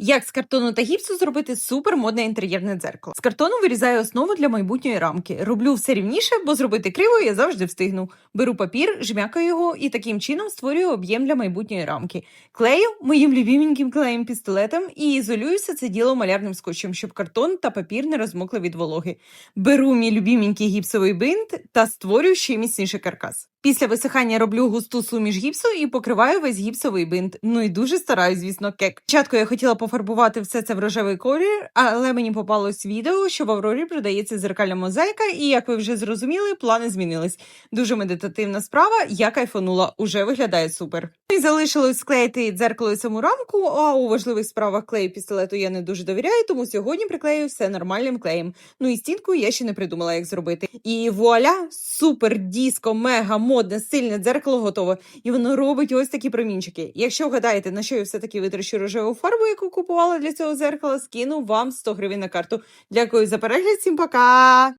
Як з картону та гіпсу зробити супермодне інтер'єрне дзеркало? З картону вирізаю основу для майбутньої рамки. Роблю все рівніше, бо зробити криво я завжди встигну. Беру папір, жмякаю його і таким чином створюю об'єм для майбутньої рамки. Клею моїм любименьким клеєм пістолетом і ізолюю все це діло малярним скотчем, щоб картон та папір не розмокли від вологи. Беру мій любименький гіпсовий бинт та створюю ще міцніший каркас. Після висихання роблю густу суміш гіпсу і покриваю весь гіпсовий бинт. Ну і дуже стараюсь, звісно, кек. Спочатку я хотіла пофарбувати все це в рожевий колір, але мені попалось відео, що в Аврорі продається зеркальна мозаїка, і, як ви вже зрозуміли, плани змінились. Дуже медитативна справа, я кайфанула, уже виглядає супер. І залишилось склеїти дзеркало і саму рамку, а у важливих справах клею пістолету я не дуже довіряю, тому сьогодні приклею все нормальним клеєм. Ну і стінку я ще не придумала, як зробити. І вуаля, супер, диско, мега, модне, стильне дзеркало готове. І воно робить ось такі промінчики. Якщо вгадаєте, на що я все-таки витрачу рожеву фарбу, яку купувала для цього дзеркала, скину вам 100 гривень на карту. Дякую за перегляд, всім пока!